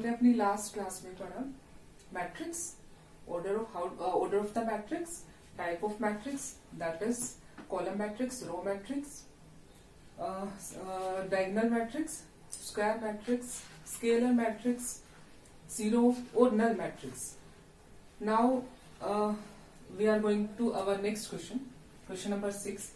हमने अपनी last class में पढ़ा matrix, order of the matrix, type of matrix, that is column matrix, row matrix, diagonal matrix, square matrix, scalar matrix, zero or null matrix. Now we are going to our next question, question number 6.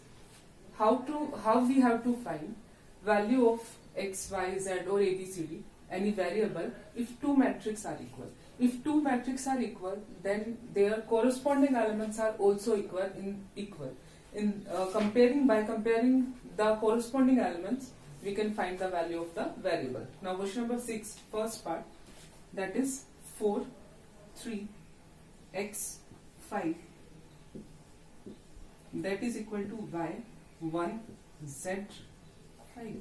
How we have to find value of x, y, z or abcd, any variable, if two matrices are equal. If two matrices are equal, then their corresponding elements are also equal. By comparing the corresponding elements, we can find the value of the variable. Now question number 6, first part, that is 4, 3, x, 5, that is equal to y, 1, z, 5.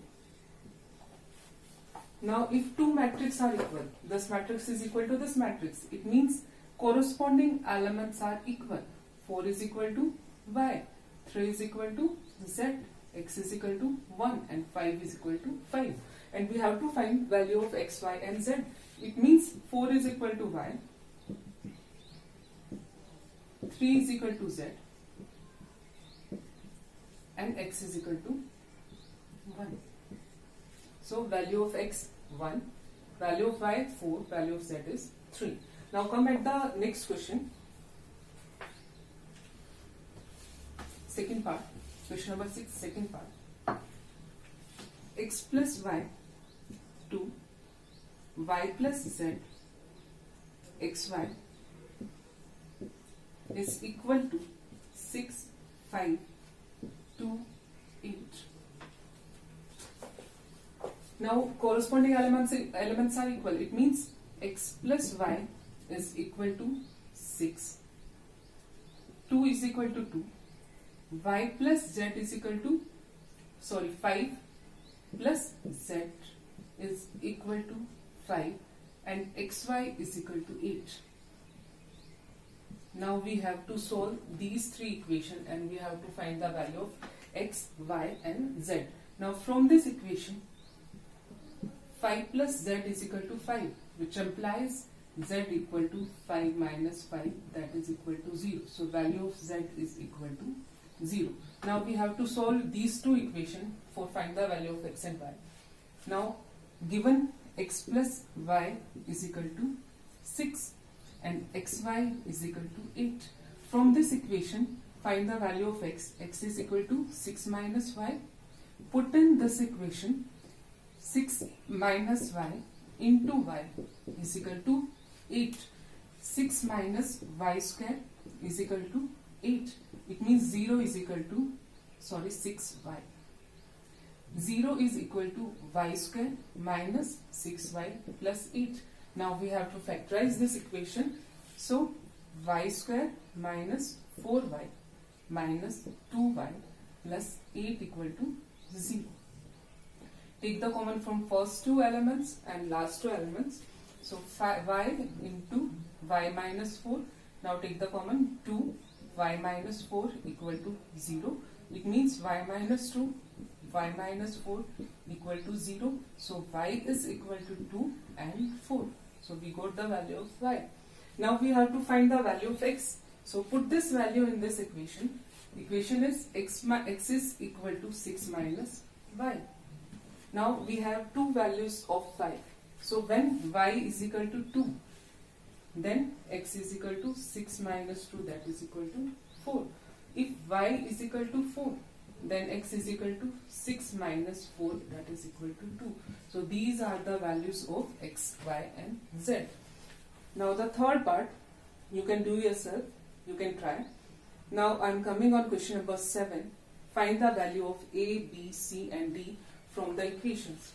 Now if two matrices are equal, this matrix is equal to this matrix, it means corresponding elements are equal. 4 is equal to y, 3 is equal to z, x is equal to 1 and 5 is equal to 5. And we have to find value of x, y and z. It means 4 is equal to y, 3 is equal to z and x is equal to 1. So value of x 1, value of y 4, value of z is 3. Now come at the next question. Second part, question number 6, second part. X plus y 2, y plus z, xy is equal to 6, 5, 2, 8. Now corresponding elements are equal. It means x plus y is equal to 6, 2 is equal to 2, y plus z is equal to 5 plus z is equal to 5 and xy is equal to 8. Now we have to solve these three equations and we have to find the value of x, y and z. Now from this equation, 5 plus z is equal to 5, which implies z equal to 5 minus 5, that is equal to 0. So value of z is equal to 0. Now we have to solve these two equations for find the value of x and y. Now given x plus y is equal to 6 and xy is equal to 8. From this equation, find the value of x. X is equal to 6 minus y. Put in this equation, 6 minus y into y is equal to 8. 6 minus y square is equal to 8. It means 0 is equal to 6y. 0 is equal to y square minus 6y plus 8. Now we have to factorize this equation. So y square minus 4y minus 2y plus 8 equal to 0. Take the common from first two elements and last two elements. So y into y minus 4. Now take the common 2, y minus 4 equal to 0. It means y minus 2, y minus 4 equal to 0. So y is equal to 2 and 4. So we got the value of y. Now we have to find the value of x. So put this value in this equation. Equation is x is equal to 6 minus y. Now we have two values of y. So when y is equal to 2, then x is equal to 6 minus 2, that is equal to 4. If y is equal to 4, then x is equal to 6 minus 4, that is equal to 2. So these are the values of x, y and z. Now the third part, you can do yourself, you can try. Now I am coming on question number 7. Find the value of a, b, c and d from the equations.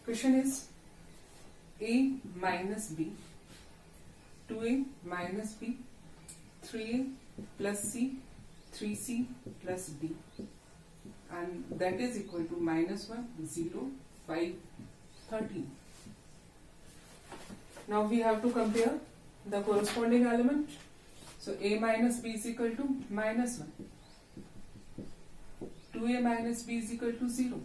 Question is a minus b, 2a minus b, 3a plus c, 3c plus d, and that is equal to minus 1, 0, 5, 13. Now we have to compare the corresponding element. So a minus b is equal to minus 1. 2a minus b is equal to 0.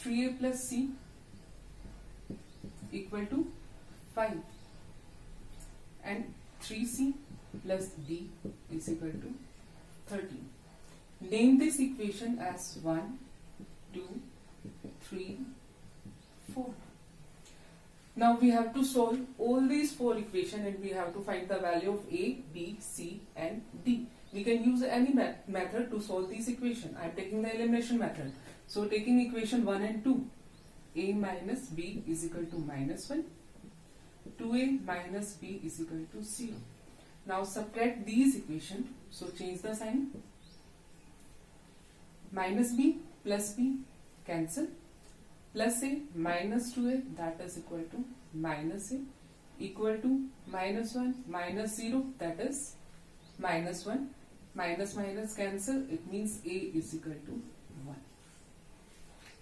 3a plus c equal to 5. And 3c plus d is equal to 13. Name this equation as 1, 2, 3, 4. Now we have to solve all these 4 equations and we have to find the value of a, b, c and d. We can use any method to solve these equations. I am taking the elimination method. So taking equation 1 and 2, a minus b is equal to minus 1, 2a minus b is equal to 0. Now subtract these equations. So change the sign. Minus b plus b cancel. Plus a minus 2a, that is equal to minus a, equal to minus 1 minus 0, that is minus 1. Minus minus cancel, it means a is equal to 1.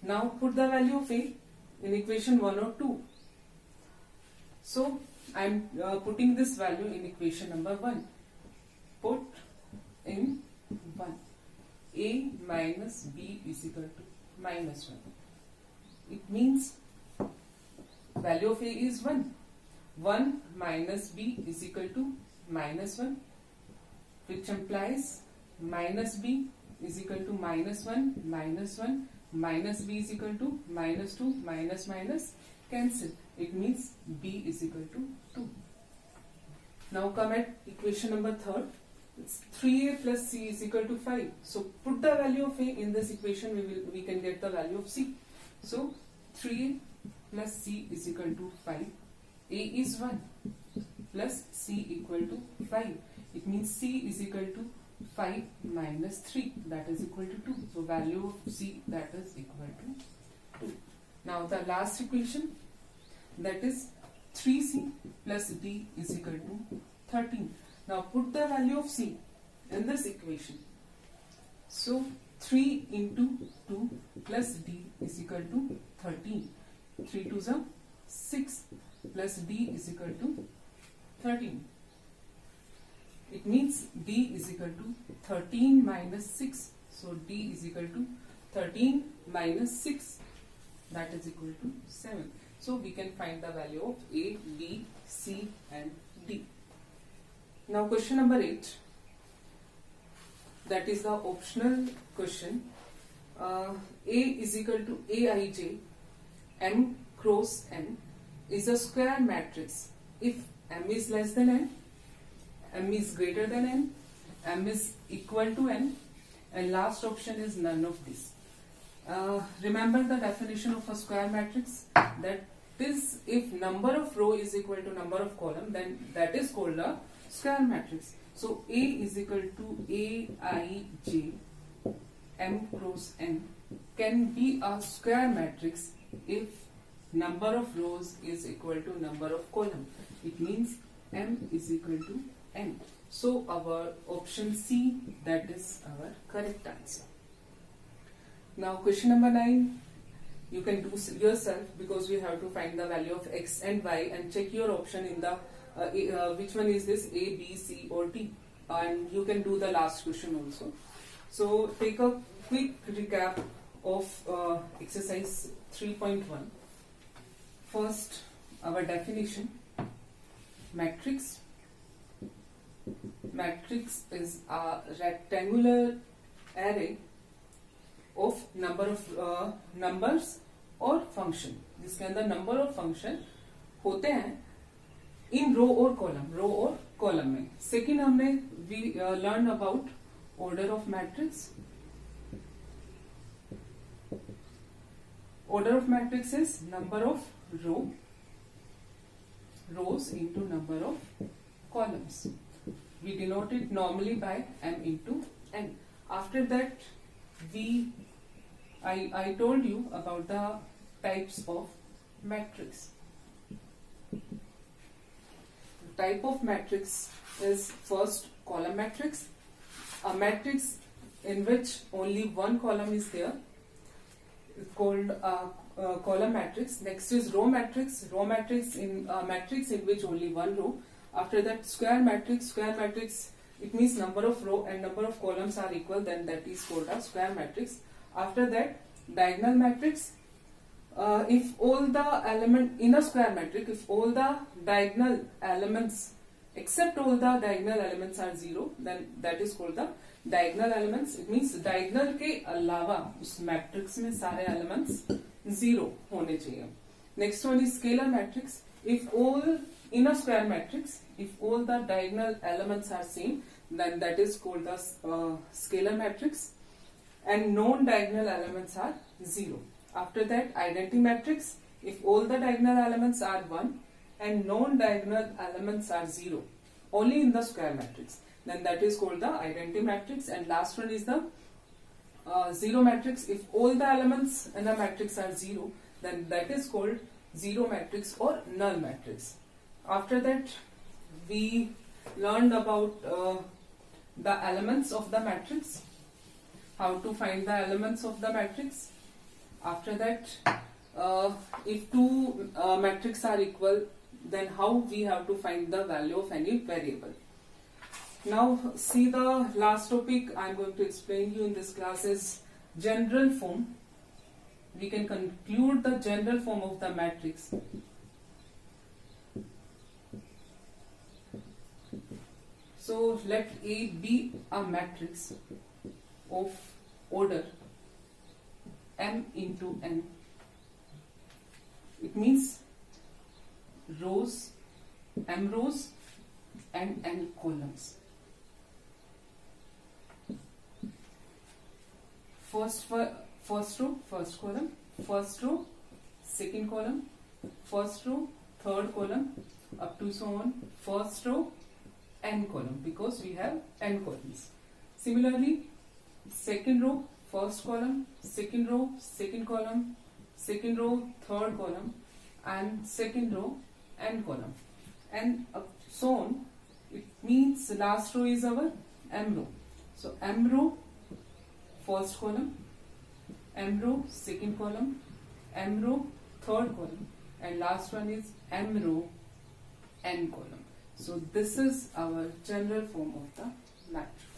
Now put the value of a in equation 1 or 2. So I am putting this value in equation number 1. Put in 1. A minus b is equal to minus 1. It means value of a is 1. 1 minus b is equal to minus 1, which implies minus b is equal to minus 1, minus 1, minus b is equal to minus 2, minus minus cancel. It means b is equal to 2. Now come at equation number 3. It's 3a plus c is equal to 5. So put the value of a in this equation, we can get the value of c. So 3a plus c is equal to 5. A is 1 plus c equal to 5. It means c is equal to 5 minus 3, that is equal to 2. So value of c, that is equal to 2. Now the last equation, that is 3c plus d is equal to 13. Now put the value of c in this equation. So 3 into 2 plus d is equal to 13. 3 2s are 6 plus d is equal to 13. It means d is equal to 13 minus 6. So d is equal to 13 minus 6, that is equal to 7. So we can find the value of a, b, c and d. Now question number 8, that is the optional question. A is equal to aij m cross n is a square matrix if m is less than n, m is greater than n, m is equal to n, and last option is none of this. Remember the definition of a square matrix, that is if number of row is equal to number of column, then that is called a square matrix. So A is equal to aij m cross n can be a square matrix if number of rows is equal to number of column. It means m is equal to n. So our option C, that is our correct answer. Now question number 9, you can do yourself because we have to find the value of x and y and check your option in the which one is this, A, B, C or D, and you can do the last question also. So take a quick recap of exercise 3.1. First, our definition. Matrix. Matrix is a rectangular array of number of numbers और function, जिसके अंदर number और function होते हैं इन रो और column में. Second हमने we learn about order of matrix. Order of matrix is number of rows into number of columns. We denote it normally by m into n. After that, I told you about the types of matrix. The type of matrix is first column matrix. A matrix in which only one column is there is called column matrix. Next is row matrix. Row matrix in matrix in which only one row. After that, square matrix. Square matrix, it means number of row and number of columns are equal, then that is called a square matrix. After that, diagonal matrix. If all the element in a square matrix, if all the diagonal elements except all the diagonal elements are zero, then that is called the diagonal elements. It means diagonal के अलावा उस matrix में सारे elements zero होने चाहिए. Next one is scalar matrix. If all in a square matrix, if all the diagonal elements are same, then that is called the scalar matrix, and non-diagonal elements are zero. After that, identity matrix. If all the diagonal elements are 1 and non-diagonal elements are 0 only in the square matrix, then that is called the identity matrix. And last one is the zero matrix. If all the elements in a matrix are 0, then that is called zero matrix or null matrix. After that, we learned about the elements of the matrix, how to find the elements of the matrix. After that, if two matrices are equal, then how we have to find the value of any variable. Now see, the last topic I am going to explain you in this class is general form. We can conclude the general form of the matrix. So let A be a matrix of order m into n. It means rows, m rows and n columns. First row, first column, first row, second column, first row, third column, up to so on, first row, n column, because we have n columns. Similarly, second row, first column, second row, second column, second row, third column, and second row, n column, and so on. It means the last row is our m row. So m row, first column, m row, second column, m row, third column, and last one is m row, n column. So this is our general form of the matrix.